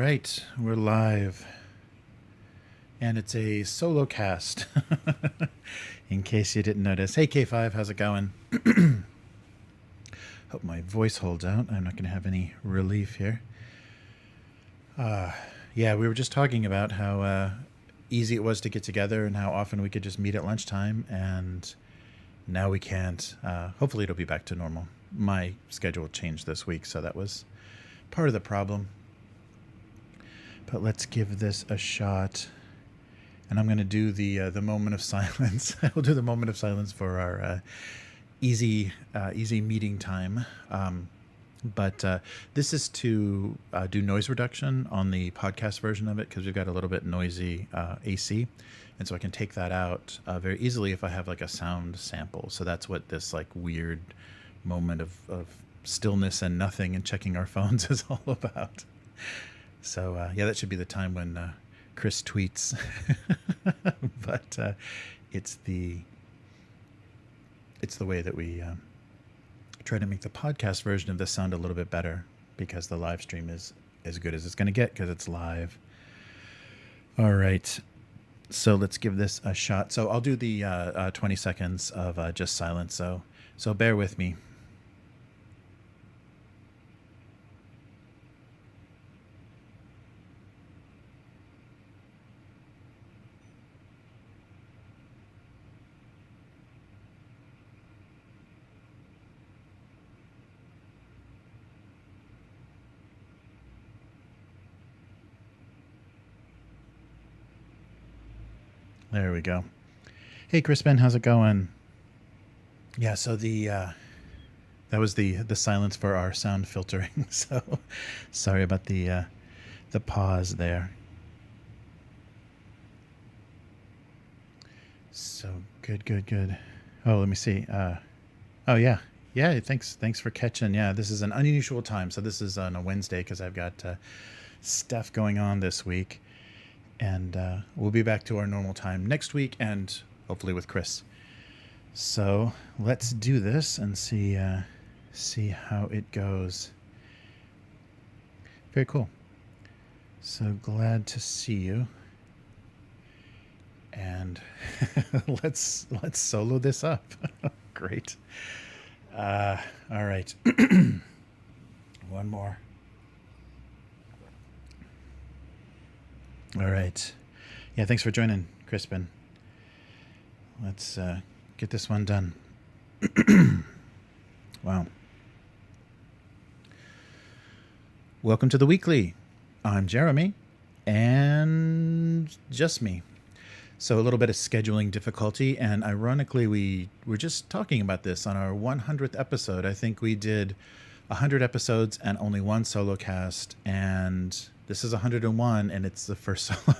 right, we're live. And it's a solo cast, in case you didn't notice. Hey, K5, how's it going? Hope my voice holds out. I'm not going to have any relief here. Yeah, we were just talking about how easy it was to get together and how often we could just meet at lunchtime, and now we can't. Hopefully it'll be back to normal. My schedule changed this week, so that was part of the problem. But let's give this a shot. And I'm going to do the moment of silence. We'll do the moment of silence for our easy meeting time. But this is to do noise reduction on the podcast version of it, because we've got a little bit noisy AC. And so I can take that out very easily if I have like a sound sample. So that's what this like weird moment of stillness and nothing and checking our phones is all about. So yeah, that should be the time when Chris tweets. But it's the way that we try to make the podcast version of this sound a little bit better, because the live stream is as good as it's going to get because it's live. All right, so let's give this a shot. So I'll do the 20 seconds of just silence, so bear with me. There we go. Hey, Crispin, how's it going? Yeah, so that was the silence for our sound filtering. So sorry about the pause there. So good. Oh, let me see. Oh yeah. Thanks for catching. Yeah, this is an unusual time. So this is on a Wednesday because I've got stuff going on this week. And we'll be back to our normal time next week, and hopefully with Chris. So let's do this and see how it goes. Very cool. So glad to see you. And let's solo this up. Great. All right. One more. All right. Yeah, thanks for joining, Crispin. Let's get this one done. Wow. Welcome to the weekly. I'm Jeremy, and just me. So a little bit of scheduling difficulty, and ironically, we were just talking about this on our 100th episode. I think we did 100 episodes and only one solo cast, and this is 101, and it's the first solo.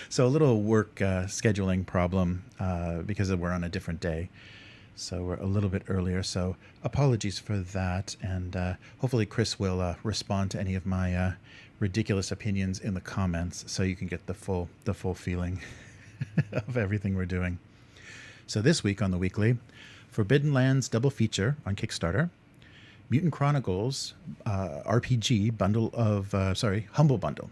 So a little work scheduling problem because we're on a different day. So we're a little bit earlier. So apologies for that. And hopefully Chris will respond to any of my ridiculous opinions in the comments, so you can get the full feeling of everything we're doing. So this week on the weekly, Forbidden Lands double feature on Kickstarter. Mutant Chronicles RPG bundle of Humble Bundle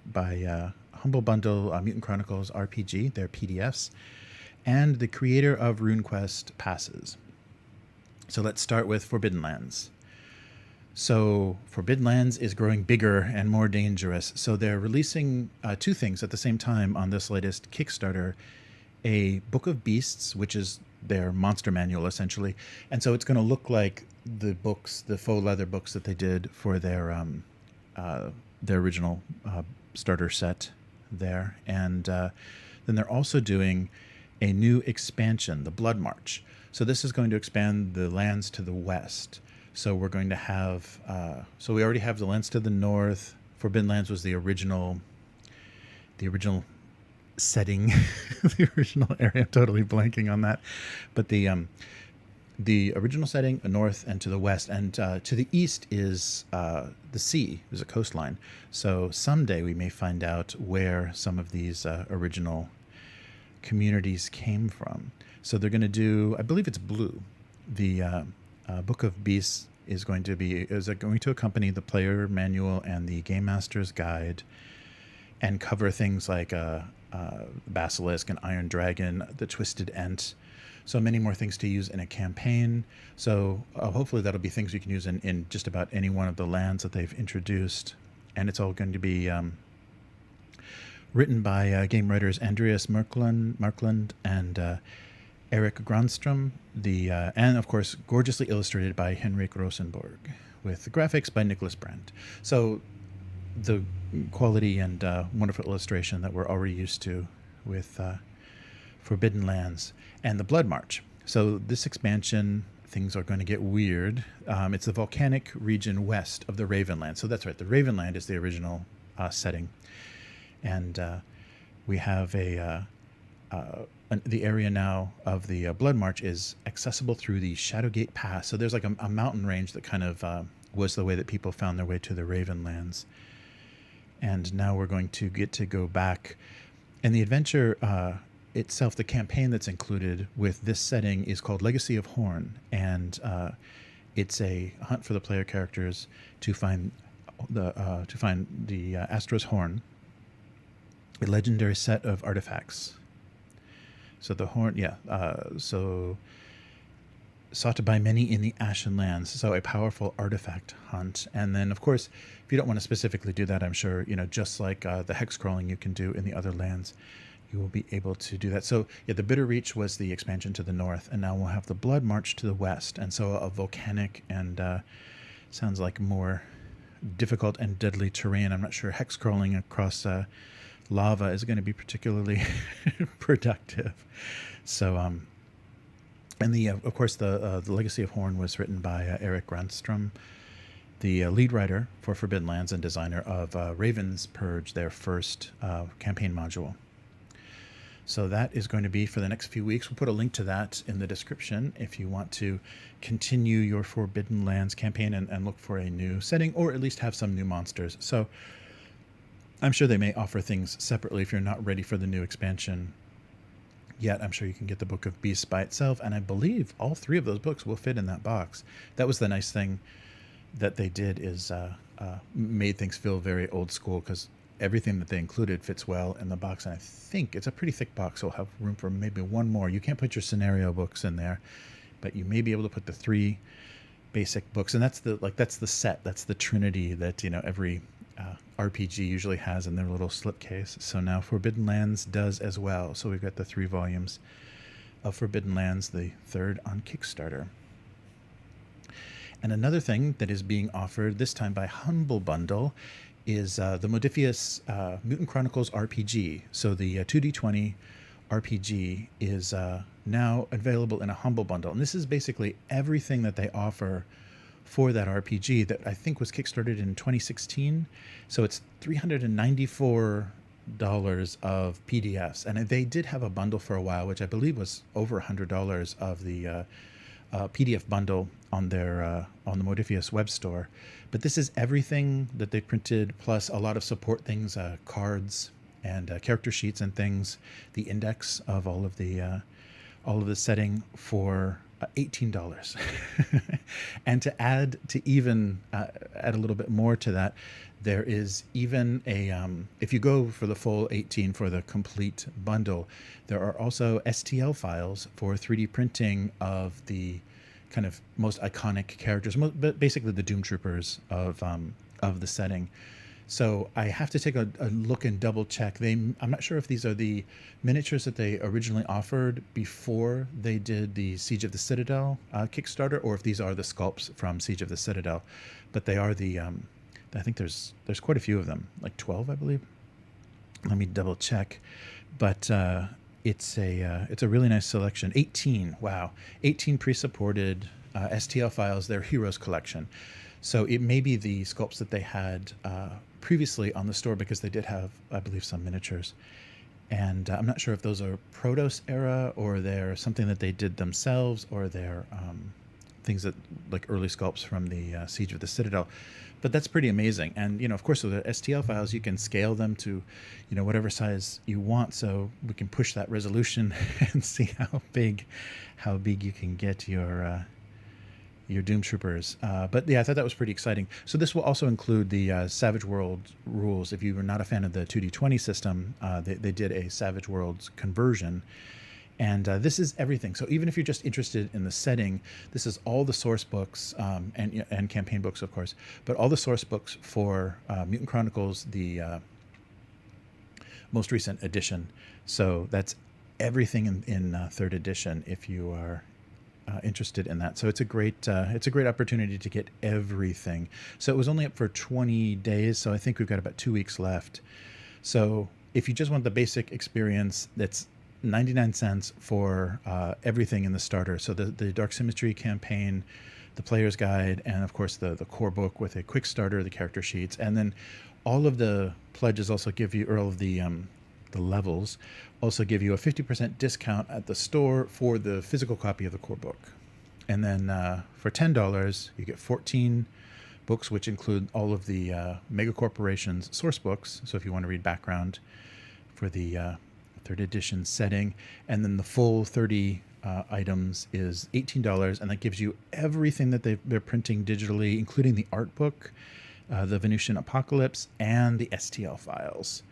by Humble Bundle Mutant Chronicles RPG, their PDFs, and the creator of Runequest passes. So let's start with Forbidden Lands. So Forbidden Lands is growing bigger and more dangerous. So they're releasing two things at the same time on this latest Kickstarter: a Book of Beasts, which is their monster manual essentially, and so it's going to look like the books, the faux leather books that they did for their original starter set there. And then they're also doing a new expansion, the Bloodmarch. So this is going to expand the lands to the west. So we're going to have, so we already have the lands to the north. Forbidden Lands was the original setting, the original area. I'm totally blanking on that. But the original setting, north and to the west, and to the east is the sea. There's a coastline. So someday we may find out where some of these original communities came from. So they're going to do, I believe it's blue, the Book of Beasts is going to accompany the player manual and the game master's guide, and cover things like Basilisk and Iron Dragon, the Twisted Ent, so many more things to use in a campaign. So hopefully that'll be things you can use in just about any one of the lands that they've introduced. And it's all going to be written by game writers Andreas Markland and Eric Granstrom, and of course gorgeously illustrated by Henrik Rosenborg, with graphics by Nicholas Brandt. So the quality and wonderful illustration that we're already used to with Forbidden Lands and the Bloodmarch. So this expansion, things are going to get weird. It's the volcanic region west of the Ravenland. So that's right, the Ravenland is the original setting. And we have the area now of the Bloodmarch is accessible through the Shadowgate Pass. So there's like a mountain range that kind of was the way that people found their way to the Ravenlands. And now we're going to get to go back. And the adventure itself, the campaign that's included with this setting is called Legacy of Horn. And it's a hunt for the player characters to find the Astra's Horn, a legendary set of artifacts. So the horn, so sought by many in the Ashen Lands. So a powerful artifact hunt. And then, of course, if you don't want to specifically do that, I'm sure, just like the hex crawling you can do in the other lands, you will be able to do that. So yeah, the Bitter Reach was the expansion to the north, and now we'll have the Bloodmarch to the west. And so a volcanic and sounds like more difficult and deadly terrain. I'm not sure hex crawling across lava is going to be particularly productive. So, and of course, the Legacy of Horn was written by Eric Granstrom, the lead writer for Forbidden Lands and designer of Raven's Purge, their first campaign module. So that is going to be for the next few weeks. We'll put a link to that in the description if you want to continue your Forbidden Lands campaign and look for a new setting, or at least have some new monsters. So I'm sure they may offer things separately if you're not ready for the new expansion yet. I'm sure you can get the Book of Beasts by itself, and I believe all three of those books will fit in that box. That was the nice thing that they did, is made things feel very old school, because everything that they included fits well in the box, and I think it's a pretty thick box, so we'll have room for maybe one more. You can't put your scenario books in there, but you may be able to put the three basic books, and that's the set, that's the trinity that every RPG usually has in their little slipcase. So now Forbidden Lands does as well. So we've got the 3 volumes of Forbidden Lands, the third on Kickstarter. And another thing that is being offered, this time by Humble Bundle, is the Modifius Mutant Chronicles RPG. So the 2D20 RPG is now available in a Humble Bundle. And this is basically everything that they offer for that RPG that I think was kickstarted in 2016. So it's $394 of PDFs. And they did have a bundle for a while, which I believe was over $100 of the PDF bundle on their on the Modifius web store. But this is everything that they printed, plus a lot of support things, cards and character sheets and things, the index of all of the setting for $18. And to add a little bit more to that, there is even a if you go for the full 18 for the complete bundle, there are also STL files for 3D printing of the kind of most iconic characters, but basically the Doom Troopers of the setting. So I have to take a look and double check. I'm not sure if these are the miniatures that they originally offered before they did the Siege of the Citadel Kickstarter, or if these are the sculpts from Siege of the Citadel. But they are the, I think there's quite a few of them, like 12, I believe. Let me double check. But it's a really nice selection. 18, wow, 18 pre-supported STL files. Their Heroes collection. So it may be the sculpts that they had previously on the store, because they did have, I believe, some miniatures. And I'm not sure if those are Protos era, or they're something that they did themselves, or they're things that like early sculpts from the Siege of the Citadel. But that's pretty amazing. And, of course, with the STL files, you can scale them to, whatever size you want. So we can push that resolution and see how big you can get your your Doom Troopers. But yeah, I thought that was pretty exciting. So this will also include the Savage World rules. If you were not a fan of the 2D20 system, they did a Savage Worlds conversion. And this is everything. So even if you're just interested in the setting, this is all the source books and campaign books, of course, but all the source books for Mutant Chronicles, the most recent edition. So that's everything in third edition if you are interested in that. So it's a great opportunity to get everything. So it was only up for 20 days. So I think we've got about 2 weeks left. So if you just want the basic experience, that's 99 cents for everything in the starter. So the Dark Symmetry campaign, the player's guide, and of course the core book with a quick starter, the character sheets, and then all of the pledges also give you, or all of the levels also give you a 50% discount at the store for the physical copy of the core book. And then for $10, you get 14 books, which include all of the Mega Corporation's source books. So if you want to read background for the third edition setting, and then the full 30 items is $18, and that gives you everything that they're printing digitally, including the art book, the Venusian Apocalypse, and the STL files.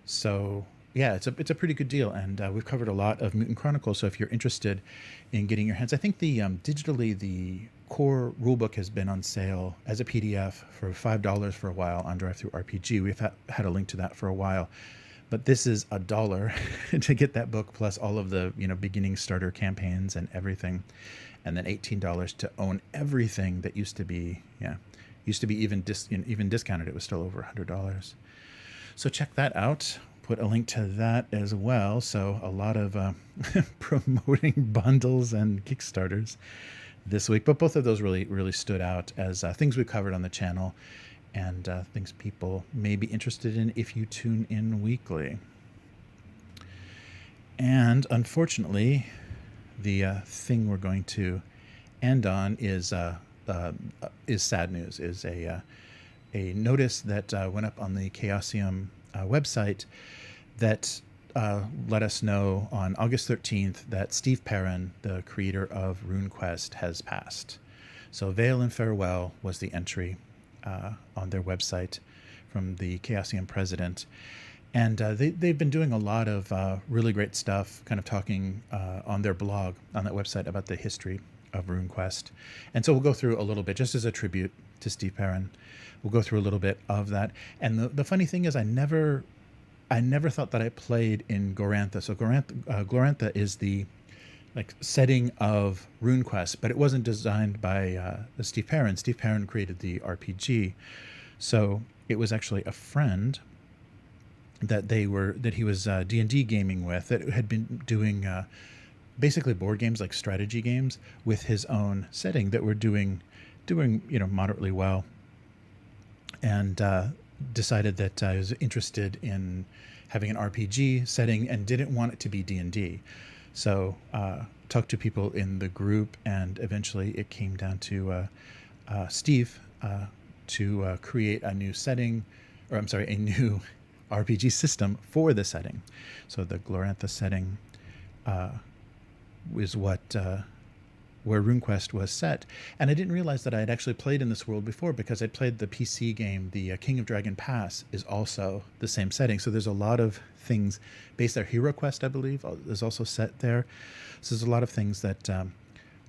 So yeah, it's a pretty good deal, and we've covered a lot of Mutant Chronicles. So if you're interested in getting your hands, I think the digitally the core rulebook has been on sale as a PDF for $5 for a while on DriveThruRPG. We've had a link to that for a while, but this is $1 to get that book plus all of the beginning starter campaigns and everything, and then $18 to own everything that used to be even discounted. It was still over $100. So check that out. Put a link to that as well. So a lot of promoting bundles and Kickstarters this week, but both of those really stood out as things we covered on the channel and things people may be interested in if you tune in weekly. And unfortunately, the thing we're going to end on is sad news. Is a notice that went up on the Chaosium website that let us know on August 13th that Steve Perrin, the creator of Runequest, has passed. So Vale and Farewell was the entry on their website from the Chaosium president. And they've been doing a lot of really great stuff, kind of talking on their blog, on that website, about the history of Runequest. And so we'll go through a little bit, just as a tribute to Steve Perrin. We'll go through a little bit of that. And the funny thing is, I never thought that I played in Glorantha. So Glorantha is the setting of Runequest, but it wasn't designed by Steve Perrin. Steve Perrin created the RPG. So it was actually a friend that he was D&D gaming with, that had been doing basically board games, like strategy games, with his own setting that were doing moderately well, and decided that I was interested in having an RPG setting and didn't want it to be D&D. So talked to people in the group, and eventually it came down to Steve to create a new setting, a new RPG system for the setting. So the Glorantha setting is where Runequest was set. And I didn't realize that I had actually played in this world before, because I played the PC game, the King of Dragon Pass is also the same setting. So there's a lot of things based there. HeroQuest, I believe, is also set there. So there's a lot of things that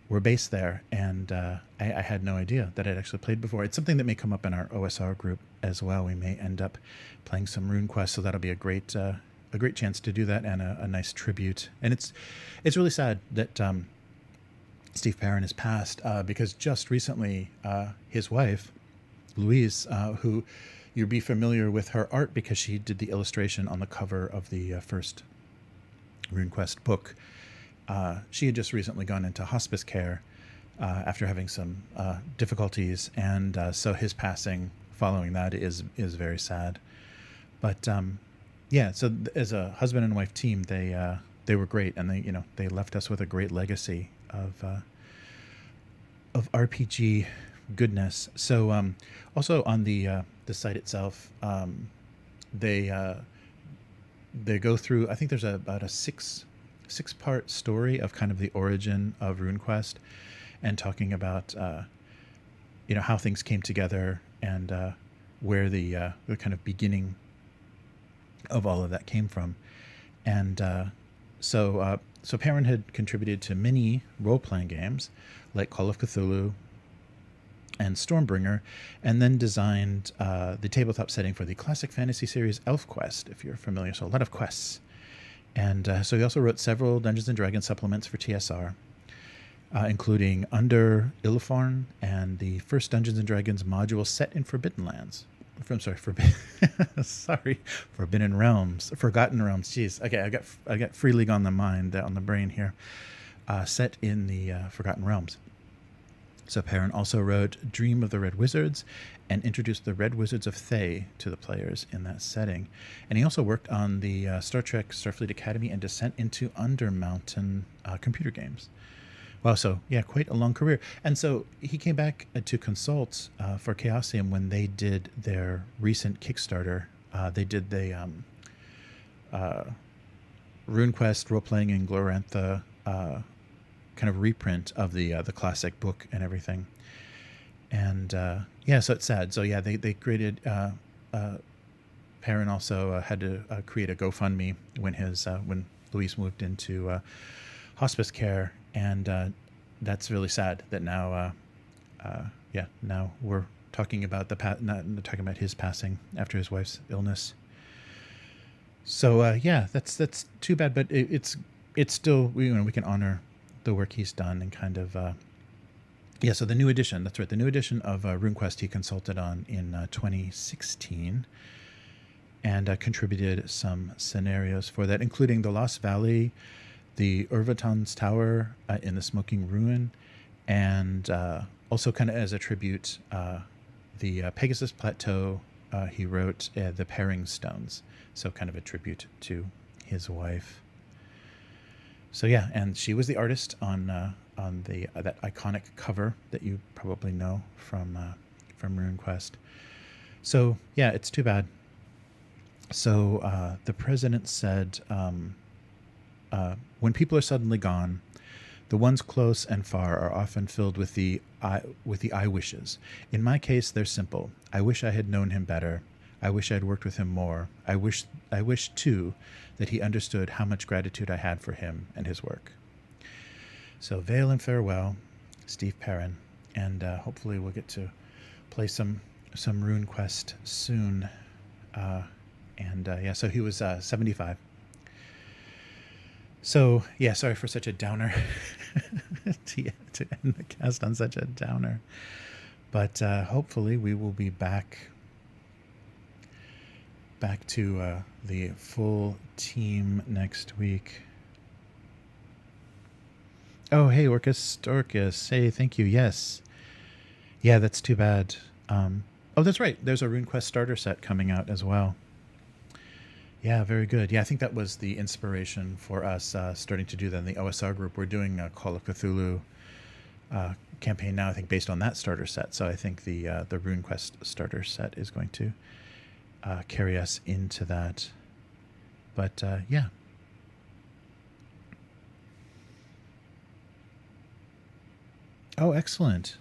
were based there, and I had no idea that I'd actually played before. It's something that may come up in our OSR group as well. We may end up playing some Runequest, so that'll be a great chance to do that, and a nice tribute. And it's really sad that Steve Perrin has passed, because just recently his wife, Louise, who you'll be familiar with her art because she did the illustration on the cover of the first Runequest book, she had just recently gone into hospice care after having some difficulties, and so his passing following that is very sad. But yeah, so as a husband and wife team, they were great, and they left us with a great legacy of RPG goodness. So also on the site itself, they go through, I think there's about a six-part story of kind of the origin of Runequest, and talking about how things came together and where the kind of beginning of all of that came from. And so Perrin had contributed to many role-playing games like Call of Cthulhu and Stormbringer, and then designed the tabletop setting for the classic fantasy series ElfQuest, if you're familiar. So a lot of quests. And so he also wrote several Dungeons & Dragons supplements for TSR, including Under Illiforn and the first Dungeons & Dragons module set in Forbidden Realms. Forgotten Realms. Jeez. Okay, I got Free League on the mind, on the brain here. Set in the Forgotten Realms. So Perrin also wrote Dream of the Red Wizards and introduced the Red Wizards of Thay to the players in that setting. And he also worked on the Star Trek Starfleet Academy and Descent into Undermountain computer games. Wow, so yeah, quite a long career. And so he came back to consult for Chaosium when they did their recent Kickstarter. They did the RuneQuest role-playing in Glorantha kind of reprint of the classic book and everything. And so it's sad. So yeah, they created Perrin also had to create a GoFundMe when Luis moved into hospice care, and that's really sad that now now we're talking about talking about his passing after his wife's illness. So that's too bad, but it's still, we can honor the work he's done and kind of so the new edition, that's right, the new edition of RuneQuest he consulted on in 2016 and contributed some scenarios for that, including the Lost Valley, the Urvaton's Tower in the Smoking Ruin, and also kind of as a tribute, the Pegasus Plateau, he wrote the Pairing Stones, so kind of a tribute to his wife. So yeah, and she was the artist on the that iconic cover that you probably know from RuneQuest. So yeah, it's too bad. So the president said, when people are suddenly gone, the ones close and far are often filled with the I wishes. In my case, they're simple. I wish I had known him better. I wish I had worked with him more. I wish too that he understood how much gratitude I had for him and his work. So Vale and Farewell, Steve Perrin, and hopefully we'll get to play some RuneQuest soon. So he was 75. So yeah, sorry for such a downer to end the cast on such a downer, but hopefully we will be back to the full team next week. Oh, hey, Orcus. Hey, thank you. Yes. Yeah, that's too bad. Oh, that's right. There's a RuneQuest starter set coming out as well. Yeah, very good. Yeah, I think that was the inspiration for us starting to do that in the OSR group. We're doing a Call of Cthulhu campaign now, I think, based on that starter set. So I think the RuneQuest starter set is going to carry us into that. But yeah. Oh, excellent.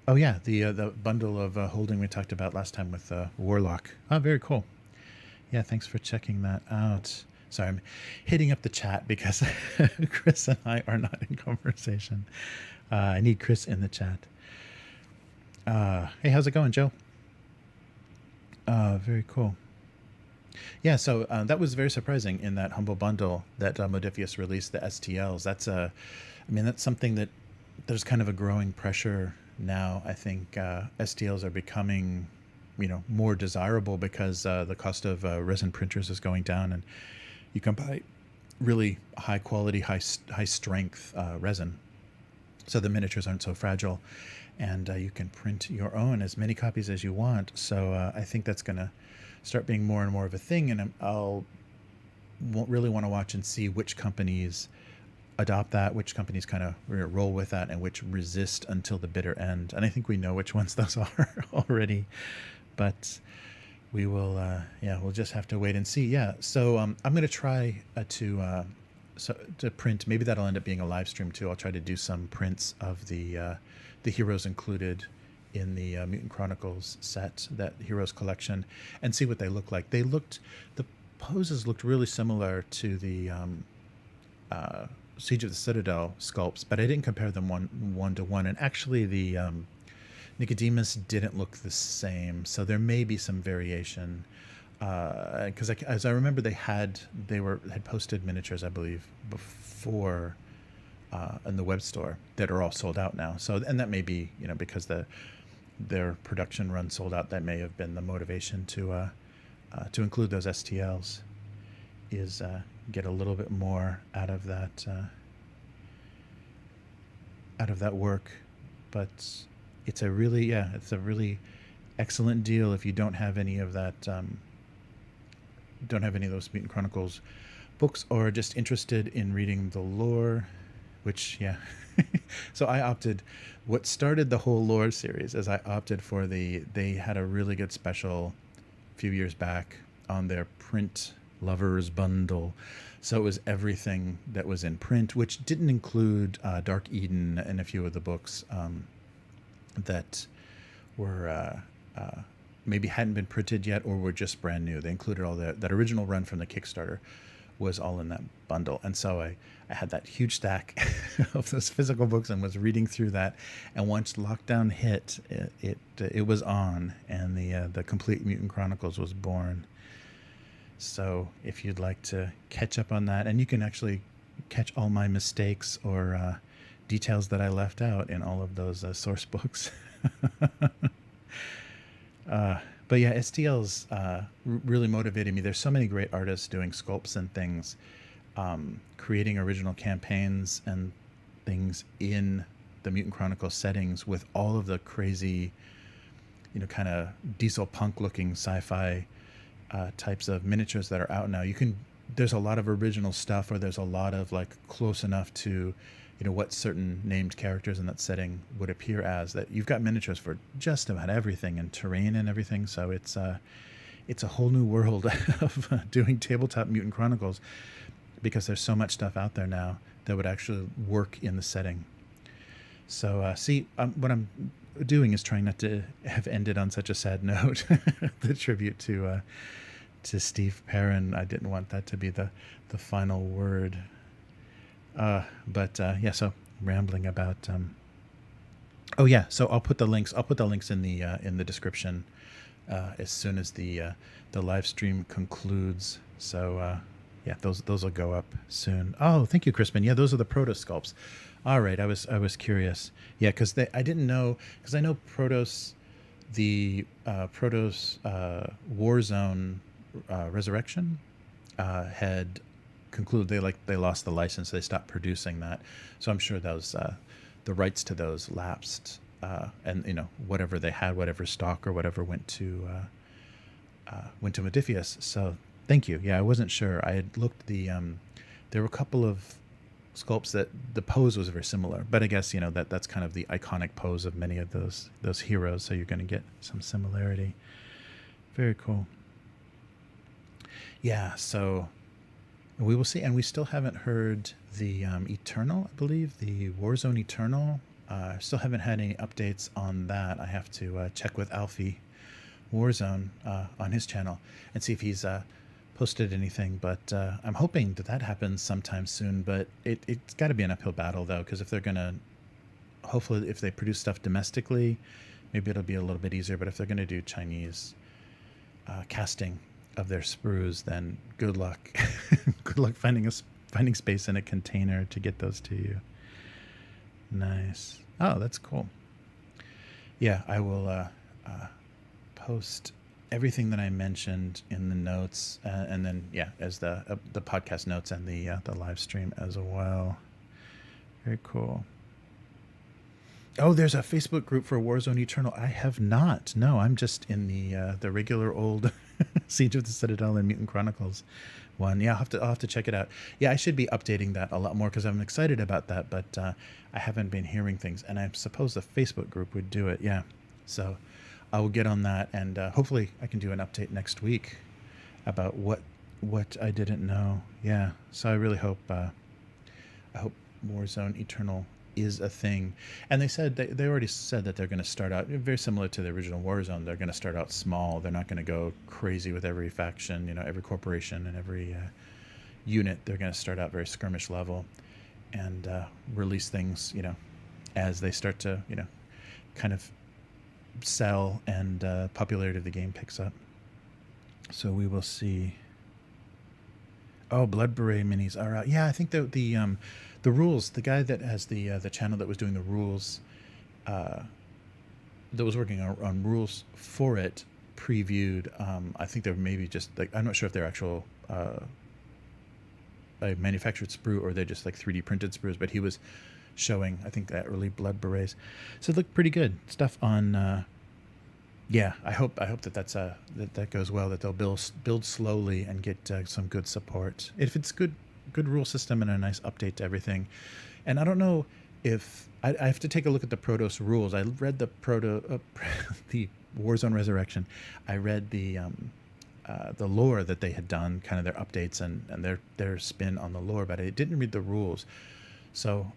Oh yeah, the bundle of holding we talked about last time with Warlock. Oh, very cool. Yeah, thanks for checking that out. Sorry, I'm hitting up the chat because Chris and I are not in conversation. I need Chris in the chat. Hey, how's it going, Joe? Very cool. Yeah, so that was very surprising in that Humble Bundle that Modiphius released, the STLs. That's something that there's kind of a growing pressure now. I think STLs are becoming more desirable because the cost of resin printers is going down, and you can buy really high quality, high strength resin, so the miniatures aren't so fragile, and you can print your own as many copies as you want. So I think that's going to start being more and more of a thing, and I'll really want to watch and see which companies adopt that, which companies kind of roll with that, and which resist until the bitter end. And I think we know which ones those are already. But we will, we'll just have to wait and see. Yeah, so I'm going to try to so to print. Maybe that'll end up being a live stream too. I'll try to do some prints of the heroes included in the Mutant Chronicles set, that heroes collection, and see what they look like. The poses looked really similar to the Siege of the Citadel sculpts, but I didn't compare them one to one. And actually, the Nicodemus didn't look the same, so there may be some variation. Because as I remember, they had posted miniatures, I believe, before in the web store that are all sold out now. So, and that may be, because their production run sold out. That may have been the motivation to include those STLs, is get a little bit more out of that work. But it's a really excellent deal if you don't have any of that. Don't have any of those Mutant Chronicles books, or are just interested in reading the lore, which, yeah. So I opted, what started the whole lore series is I opted for they had a really good special a few years back on their print lovers bundle. So it was everything that was in print, which didn't include Dark Eden and a few of the books that were maybe hadn't been printed yet or were just brand new. They included all that original run from the Kickstarter was all in that bundle. And so I had that huge stack of those physical books and was reading through that. And once lockdown hit, it was on, and the complete Mutant Chronicles was born. So if you'd like to catch up on that, and you can actually catch all my mistakes or details that I left out in all of those source books. But yeah, STLs really motivated me. There's so many great artists doing sculpts and things, creating original campaigns and things in the Mutant Chronicles settings with all of the crazy, kind of diesel punk looking sci-fi types of miniatures that are out now. There's a lot of original stuff, or there's a lot of like close enough to what certain named characters in that setting would appear as, that you've got miniatures for just about everything, and terrain and everything. So it's a whole new world of doing tabletop Mutant Chronicles, because there's so much stuff out there now that would actually work in the setting. So what I'm doing is trying not to have ended on such a sad note. The tribute to Steve Perrin. I didn't want that to be the final word. So rambling about. So I'll put the links. I'll put the links in the description as soon as the live stream concludes. So those will go up soon. Oh, thank you, Crispin. Yeah, those are the Protoss sculpts. All right, I was curious. Yeah, because I didn't know, because I know Protoss, the Protoss Warzone Resurrection had concluded they lost the license. They stopped producing that, so I'm sure those the rights to those lapsed, and whatever they had, whatever stock or whatever went to Modiphius. So thank you. Yeah, I wasn't sure. I had looked there were a couple of sculpts that the pose was very similar, but I guess that's kind of the iconic pose of many of those heroes. So you're going to get some similarity. Very cool. Yeah. So we will see. And we still haven't heard the Eternal, I believe, the Warzone Eternal. Still haven't had any updates on that. I have to check with Alfie Warzone on his channel and see if he's posted anything. But I'm hoping that happens sometime soon. But it's got to be an uphill battle, though, because if they're going to, hopefully, if they produce stuff domestically, maybe it'll be a little bit easier. But if they're going to do Chinese casting of their sprues, then good luck. Good luck finding space in a container to get those to you. Nice. Oh, that's cool. Yeah, I will post everything that I mentioned in the notes, and then as the podcast notes and the live stream as well. Very cool. Oh, there's a Facebook group for Warzone Eternal. I have not. No, I'm just in the regular old Siege of the Citadel and Mutant Chronicles one. Yeah, I'll have to check it out. Yeah, I should be updating that a lot more because I'm excited about that, but I haven't been hearing things, and I suppose the Facebook group would do it. Yeah, so I will get on that, and hopefully I can do an update next week about what I didn't know. Yeah, so I really hope I hope Warzone Eternal is a thing. And they already said that they're going to start out very similar to the original Warzone. They're going to start out small. They're not going to go crazy with every faction, every corporation and every unit. They're going to start out very skirmish level and release things, as they start to, kind of sell and popularity of the game picks up. So we will see. Oh, Blood Beret minis are out. Yeah, I think the rules. The guy that has the channel that was doing the rules, that was working on rules for it, previewed. I think they're maybe just like, I'm not sure if they're actual a manufactured sprue or they're just like 3D printed sprues, but he was showing, I think, that early Blood Berets. So it looked pretty good stuff on. Yeah, I hope that goes well. That they'll build slowly and get some good support. If it's good rule system and a nice update to everything. And I don't know if I have to take a look at the Protoss rules. I read the the Warzone Resurrection. I read the lore that they had done, kind of their updates and their spin on the lore, but I didn't read the rules. So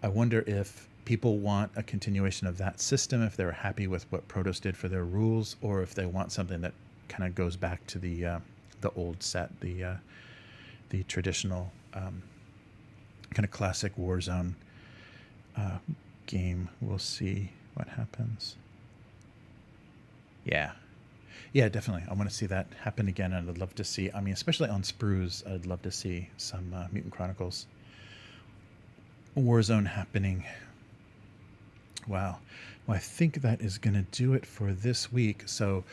I wonder if people want a continuation of that system, if they're happy with what Protoss did for their rules, or if they want something that kind of goes back to the old set, the traditional kind of classic Warzone game. We'll see what happens. Yeah, definitely. I want to see that happen again, and I'd love to see, especially on sprues, I'd love to see some Mutant Chronicles Warzone happening. Wow. Well, I think that is going to do it for this week. So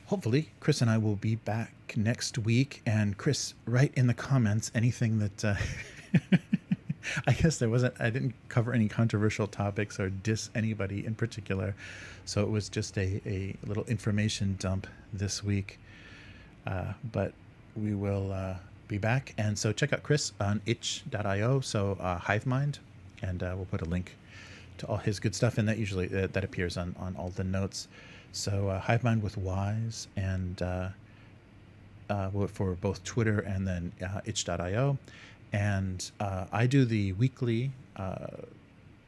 hopefully Chris and I will be back next week. And Chris, write in the comments anything that I guess I didn't cover any controversial topics or diss anybody in particular. So it was just a little information dump this week. But we will be back. And so check out Chris on itch.io. So Hivemind, and we'll put a link to all his good stuff, and that usually that appears on all the notes. So Hivemind with Wise, and for both Twitter and then itch.io. And I do the weekly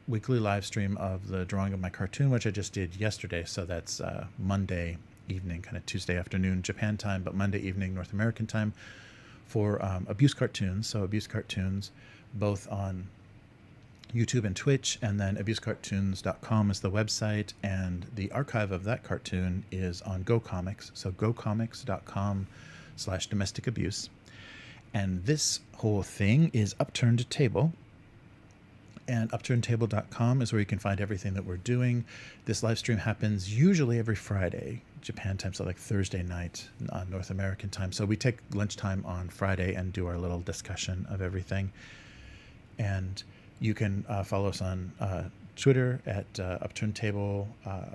live stream of the drawing of my cartoon, which I just did yesterday. So that's Monday evening, kind of Tuesday afternoon Japan time, but Monday evening North American time, for Abuse Cartoons. So Abuse Cartoons, both on YouTube and Twitch, and then abusecartoons.com is the website, and the archive of that cartoon is on GoComics. So gocomics.com/domestic abuse. And this whole thing is Upturned Table, and upturnedtable.com is where you can find everything that we're doing. This live stream happens usually every Friday, Japan time, so like Thursday night, North American time. So we take lunchtime on Friday and do our little discussion of everything. And you can follow us on Twitter at Upturned Table,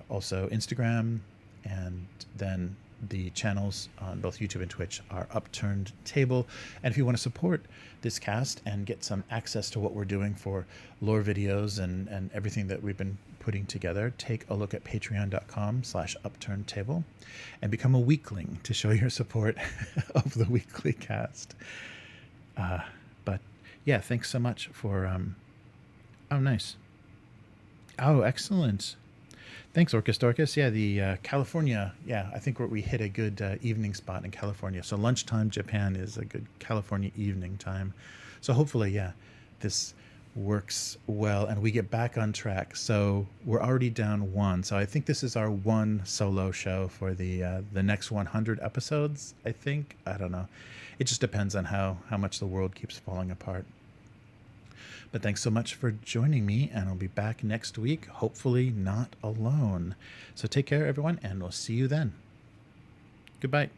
also Instagram, and then the channels on both YouTube and Twitch are Upturned Table. And if you want to support this cast and get some access to what we're doing for lore videos and everything that we've been putting together, take a look at patreon.com/upturnedtable and become a weekling to show your support of the weekly cast. But yeah, thanks so much for... Oh, nice. Oh, excellent. Thanks, Orcus Dorcas. Yeah, the California. Yeah, I think we hit a good evening spot in California. So lunchtime Japan is a good California evening time. So hopefully, yeah, this works well and we get back on track. So we're already down one. So I think this is our one solo show for the next 100 episodes, I think. I don't know. It just depends on how much the world keeps falling apart. But thanks so much for joining me, and I'll be back next week, hopefully not alone. So take care, everyone, and we'll see you then. Goodbye.